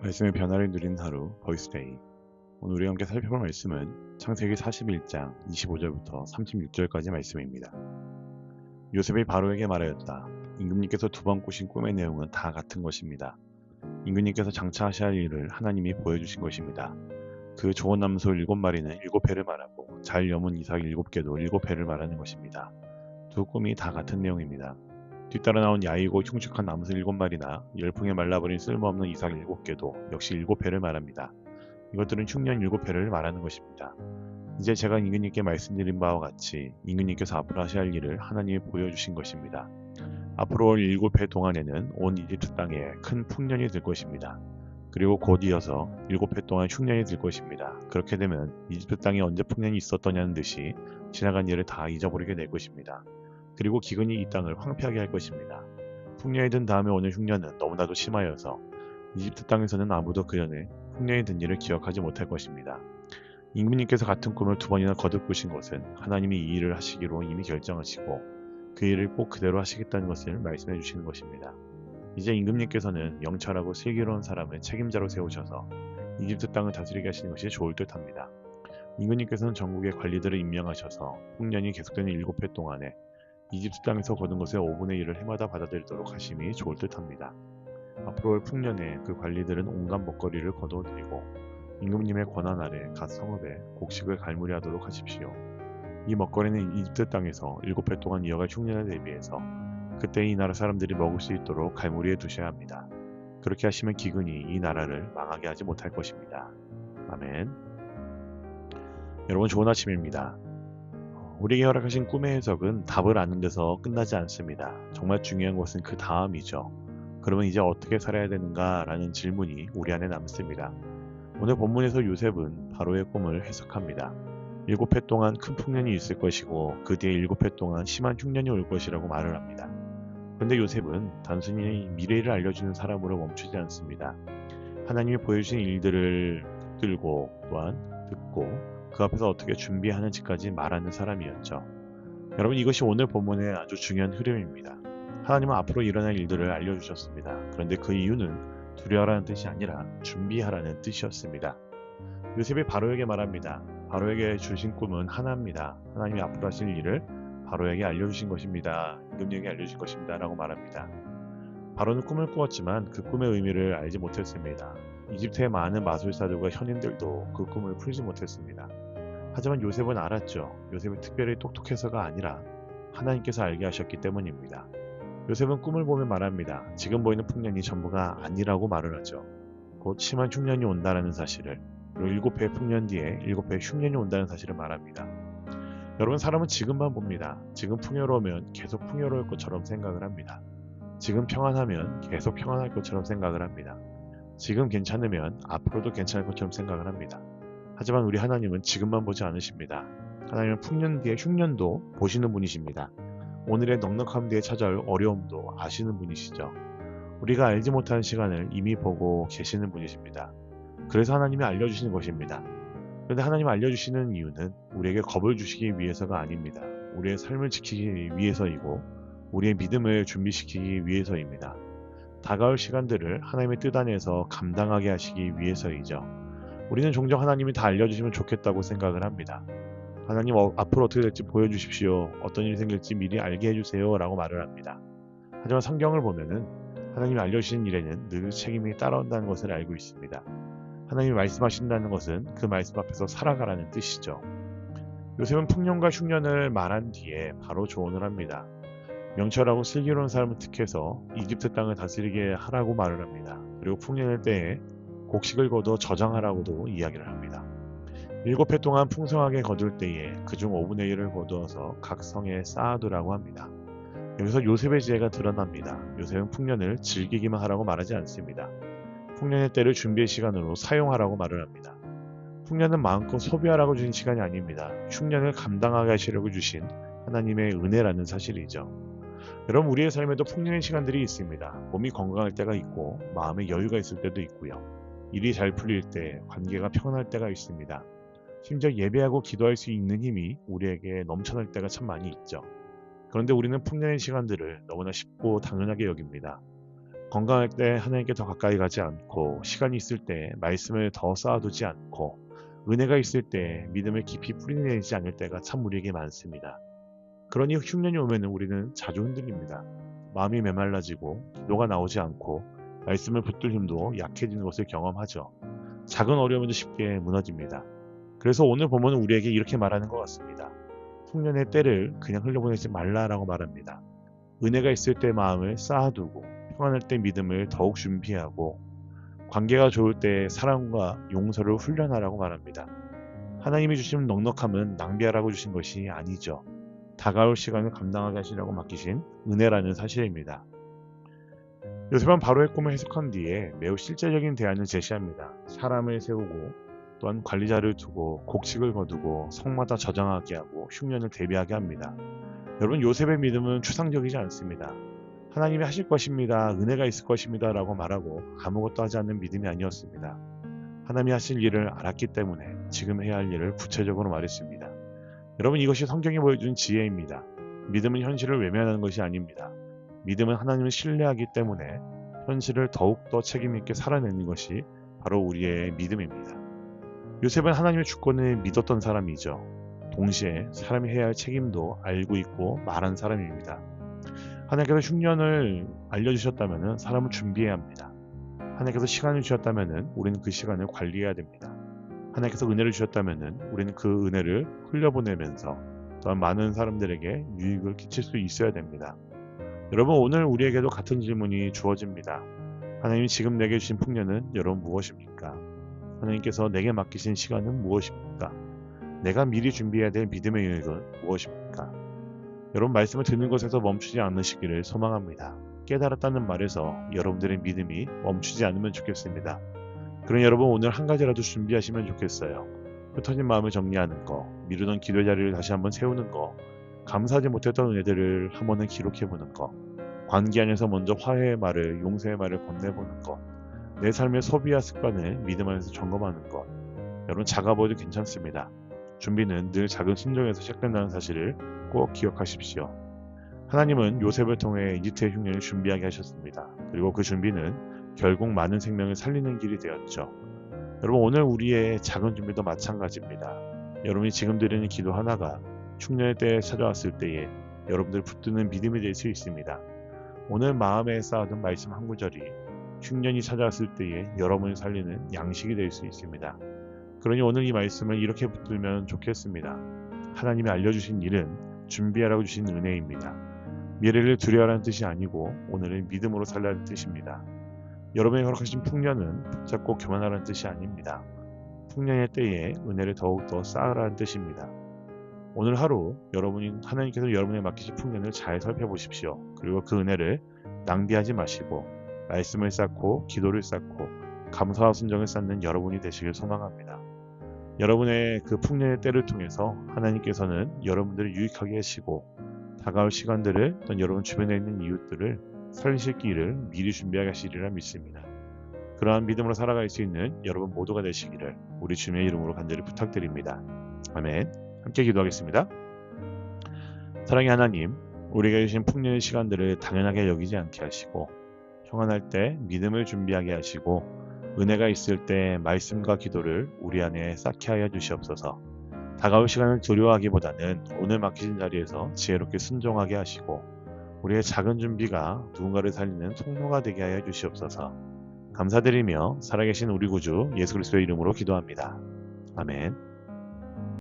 말씀의 변화를 누리는 하루 보이스데이. 오늘 우리가 함께 살펴볼 말씀은 창세기 41장 25절부터 36절까지 말씀입니다. 요셉이 바로에게 말하였다. 임금님께서 두 번 꾸신 꿈의 내용은 다 같은 것입니다. 임금님께서 장차 하셔야 할 일을 하나님이 보여주신 것입니다. 그 좋은 남소 7마리는 7회를 말하고 잘 여문 이삭 7개도 7회를 말하는 것입니다. 두 꿈이 다 같은 내용입니다. 뒤따라 나온 야이고 흉측한 나무새 7마리나 열풍에 말라버린 쓸모없는 이삭 7개도 역시 7회를 말합니다. 이것들은 흉년 7회를 말하는 것입니다. 이제 제가 임금님께 말씀드린 바와 같이 임금님께서 앞으로 하셔야 할 일을 하나님이 보여주신 것입니다. 앞으로 올 7회 동안에는 온 이집트 땅에 큰 풍년이 들 것입니다. 그리고 곧 이어서 7회 동안 흉년이 들 것입니다. 그렇게 되면 이집트 땅에 언제 풍년이 있었더냐는 듯이 지나간 일을 다 잊어버리게 될 것입니다. 그리고 기근이 이 땅을 황폐하게 할 것입니다. 풍년이 든 다음에 오는 흉년은 너무나도 심하여서 이집트 땅에서는 아무도 그 전에 풍년이 든 일을 기억하지 못할 것입니다. 임금님께서 같은 꿈을 두 번이나 거듭 꾸신 것은 하나님이 이 일을 하시기로 이미 결정하시고 그 일을 꼭 그대로 하시겠다는 것을 말씀해 주시는 것입니다. 이제 임금님께서는 영철하고 슬기로운 사람을 책임자로 세우셔서 이집트 땅을 다스리게 하시는 것이 좋을 듯합니다. 임금님께서는 전국의 관리들을 임명하셔서 풍년이 계속되는 7회 동안에 이집트 땅에서 거둔 것의 5분의 1을 해마다 받아들이도록 하심이 좋을 듯합니다. 앞으로 올 풍년에 그 관리들은 온갖 먹거리를 거두어들이고 임금님의 권한 아래 각 성읍에 곡식을 갈무리하도록 하십시오. 이 먹거리는 이집트 땅에서 7회 동안 이어갈 흉년에 대비해서 그때 이 나라 사람들이 먹을 수 있도록 갈무리해 두셔야 합니다. 그렇게 하시면 기근이 이 나라를 망하게 하지 못할 것입니다. 아멘. 여러분, 좋은 아침입니다. 우리에게 허락하신 꿈의 해석은 답을 아는 데서 끝나지 않습니다. 정말 중요한 것은 그 다음이죠. 그러면 이제 어떻게 살아야 되는가 라는 질문이 우리 안에 남습니다. 오늘 본문에서 요셉은 바로의 꿈을 해석합니다. 7회 동안 큰 풍년이 있을 것이고 그 뒤에 7회 동안 심한 흉년이 올 것이라고 말을 합니다. 그런데 요셉은 단순히 미래를 알려주는 사람으로 멈추지 않습니다. 하나님이 보여주신 일들을 붙들고 또한 듣고 그 앞에서 어떻게 준비하는지까지 말하는 사람이었죠. 여러분, 이것이 오늘 본문의 아주 중요한 흐름입니다. 하나님은 앞으로 일어날 일들을 알려주셨습니다. 그런데 그 이유는 두려워하라는 뜻이 아니라 준비하라는 뜻이었습니다. 요셉이 바로에게 말합니다. 바로에게 주신 꿈은 하나입니다. 하나님이 앞으로 하실 일을 바로에게 알려주신 것입니다. 임금님에게 알려주신 것입니다. 라고 말합니다. 바로는 꿈을 꾸었지만 그 꿈의 의미를 알지 못했습니다. 이집트의 많은 마술사들과 현인들도 그 꿈을 풀지 못했습니다. 하지만 요셉은 알았죠. 요셉이 특별히 똑똑해서가 아니라 하나님께서 알게 하셨기 때문입니다. 요셉은 꿈을 보며 말합니다. 지금 보이는 풍년이 전부가 아니라고 말을 하죠. 곧 심한 흉년이 온다는 사실을, 그리고 7회 풍년 뒤에 7회 흉년이 온다는 사실을 말합니다. 여러분, 사람은 지금만 봅니다. 지금 풍요로우면 계속 풍요로울 것처럼 생각을 합니다. 지금 평안하면 계속 평안할 것처럼 생각을 합니다. 지금 괜찮으면 앞으로도 괜찮을 것처럼 생각을 합니다. 하지만 우리 하나님은 지금만 보지 않으십니다. 하나님은 풍년 뒤에 흉년도 보시는 분이십니다. 오늘의 넉넉함 뒤에 찾아올 어려움도 아시는 분이시죠. 우리가 알지 못하는 시간을 이미 보고 계시는 분이십니다. 그래서 하나님이 알려주시는 것입니다. 그런데 하나님이 알려주시는 이유는 우리에게 겁을 주시기 위해서가 아닙니다. 우리의 삶을 지키기 위해서이고 우리의 믿음을 준비시키기 위해서입니다. 다가올 시간들을 하나님의 뜻 안에서 감당하게 하시기 위해서이죠. 우리는 종종 하나님이 다 알려주시면 좋겠다고 생각을 합니다. 하나님, 앞으로 어떻게 될지 보여주십시오. 어떤 일이 생길지 미리 알게 해주세요. 라고 말을 합니다. 하지만 성경을 보면은 하나님이 알려주신 일에는 늘 책임이 따라온다는 것을 알고 있습니다. 하나님이 말씀하신다는 것은 그 말씀 앞에서 살아가라는 뜻이죠. 요셉은 풍년과 흉년을 말한 뒤에 바로 조언을 합니다. 명철하고 슬기로운 사람을 택해서 이집트 땅을 다스리게 하라고 말을 합니다. 그리고 풍년의 때에 곡식을 거두어 저장하라고도 이야기를 합니다. 7회 동안 풍성하게 거둘 때에 그중 5분의 1을 거두어서 각 성에 쌓아두라고 합니다. 여기서 요셉의 지혜가 드러납니다. 요셉은 풍년을 즐기기만 하라고 말하지 않습니다. 풍년의 때를 준비의 시간으로 사용하라고 말을 합니다. 풍년은 마음껏 소비하라고 주신 시간이 아닙니다. 흉년을 감당하게 하시려고 주신 하나님의 은혜라는 사실이죠. 여러분, 우리의 삶에도 풍년의 시간들이 있습니다. 몸이 건강할 때가 있고 마음에 여유가 있을 때도 있고요. 일이 잘 풀릴 때, 관계가 평안할 때가 있습니다. 심지어 예배하고 기도할 수 있는 힘이 우리에게 넘쳐날 때가 참 많이 있죠. 그런데 우리는 풍년의 시간들을 너무나 쉽고 당연하게 여깁니다. 건강할 때 하나님께 더 가까이 가지 않고, 시간이 있을 때 말씀을 더 쌓아두지 않고, 은혜가 있을 때 믿음을 깊이 뿌리내지 않을 때가 참 우리에게 많습니다. 그러니 흉년이 오면 우리는 자주 흔들립니다. 마음이 메말라지고 기도가 나오지 않고 말씀을 붙들 힘도 약해지는 것을 경험하죠. 작은 어려움도 쉽게 무너집니다. 그래서 오늘 본문은 우리에게 이렇게 말하는 것 같습니다. 흉년의 때를 그냥 흘려보내지 말라라고 말합니다. 은혜가 있을 때 마음을 쌓아두고, 평안할 때 믿음을 더욱 준비하고, 관계가 좋을 때 사랑과 용서를 훈련하라고 말합니다. 하나님이 주신 넉넉함은 낭비하라고 주신 것이 아니죠. 다가올 시간을 감당하게 하시라고 맡기신 은혜라는 사실입니다. 요셉은 바로의 꿈을 해석한 뒤에 매우 실제적인 대안을 제시합니다. 사람을 세우고, 또한 관리자를 두고 곡식을 거두고 성마다 저장하게 하고 흉년을 대비하게 합니다. 여러분, 요셉의 믿음은 추상적이지 않습니다. 하나님이 하실 것입니다, 은혜가 있을 것입니다 라고 말하고 아무것도 하지 않는 믿음이 아니었습니다. 하나님이 하실 일을 알았기 때문에 지금 해야 할 일을 구체적으로 말했습니다. 여러분, 이것이 성경이 보여준 지혜입니다. 믿음은 현실을 외면하는 것이 아닙니다. 믿음은 하나님을 신뢰하기 때문에 현실을 더욱더 책임있게 살아내는 것이 바로 우리의 믿음입니다. 요셉은 하나님의 주권을 믿었던 사람이죠. 동시에 사람이 해야 할 책임도 알고 있고 말한 사람입니다. 하나님께서 흉년을 알려주셨다면 사람은 준비해야 합니다. 하나님께서 시간을 주셨다면 우리는 그 시간을 관리해야 됩니다. 하나님께서 은혜를 주셨다면 우리는 그 은혜를 흘려보내면서 또한 많은 사람들에게 유익을 끼칠 수 있어야 됩니다. 여러분, 오늘 우리에게도 같은 질문이 주어집니다. 하나님이 지금 내게 주신 풍년은 여러분 무엇입니까? 하나님께서 내게 맡기신 시간은 무엇입니까? 내가 미리 준비해야 될 믿음의 유익은 무엇입니까? 여러분, 말씀을 듣는 것에서 멈추지 않으시기를 소망합니다. 깨달았다는 말에서 여러분들의 믿음이 멈추지 않으면 좋겠습니다. 그럼 여러분, 오늘 한 가지라도 준비하시면 좋겠어요. 흩어진 마음을 정리하는 거, 미루던 기도 자리를 다시 한번 세우는 거, 감사하지 못했던 은혜들을 한 번은 기록해보는 거, 관계 안에서 먼저 화해의 말을, 용서의 말을 건네보는 거, 내 삶의 소비와 습관을 믿음 안에서 점검하는 것. 여러분, 작아 보여도 괜찮습니다. 준비는 늘 작은 순종에서 시작된다는 사실을 꼭 기억하십시오. 하나님은 요셉을 통해 이집트의 흉년을 준비하게 하셨습니다. 그리고 그 준비는 결국 많은 생명을 살리는 길이 되었죠. 여러분, 오늘 우리의 작은 준비도 마찬가지입니다. 여러분이 지금 드리는 기도 하나가 흉년의 때에 찾아왔을 때에 여러분들 붙드는 믿음이 될 수 있습니다. 오늘 마음에 쌓아둔 말씀 한 구절이 흉년이 찾아왔을 때에 여러분을 살리는 양식이 될 수 있습니다. 그러니 오늘 이 말씀을 이렇게 붙들면 좋겠습니다. 하나님이 알려주신 일은 준비하라고 주신 은혜입니다. 미래를 두려워하는 뜻이 아니고 오늘은 믿음으로 살라는 뜻입니다. 여러분이 허락하신 풍년은 붙잡고 교만하라는 뜻이 아닙니다. 풍년의 때에 은혜를 더욱더 쌓으라는 뜻입니다. 오늘 하루 하나님께서 여러분의 맡기신 풍년을 잘 살펴보십시오. 그리고 그 은혜를 낭비하지 마시고 말씀을 쌓고 기도를 쌓고 감사와 순종을 쌓는 여러분이 되시길 소망합니다. 여러분의 그 풍년의 때를 통해서 하나님께서는 여러분들을 유익하게 하시고 다가올 시간들을, 또 여러분 주변에 있는 이웃들을 살리실 길을 미리 준비하게 하시리라 믿습니다. 그러한 믿음으로 살아갈 수 있는 여러분 모두가 되시기를 우리 주님의 이름으로 간절히 부탁드립니다. 아멘. 함께 기도하겠습니다. 사랑의 하나님, 우리가 주신 풍년의 시간들을 당연하게 여기지 않게 하시고 평안할 때 믿음을 준비하게 하시고 은혜가 있을 때 말씀과 기도를 우리 안에 쌓게 하여 주시옵소서. 다가올 시간을 두려워하기보다는 오늘 맡기신 자리에서 지혜롭게 순종하게 하시고 우리의 작은 준비가 누군가를 살리는 통로가 되게 하여 주시옵소서. 감사드리며 살아계신 우리 구주 예수 그리스도의 이름으로 기도합니다. 아멘.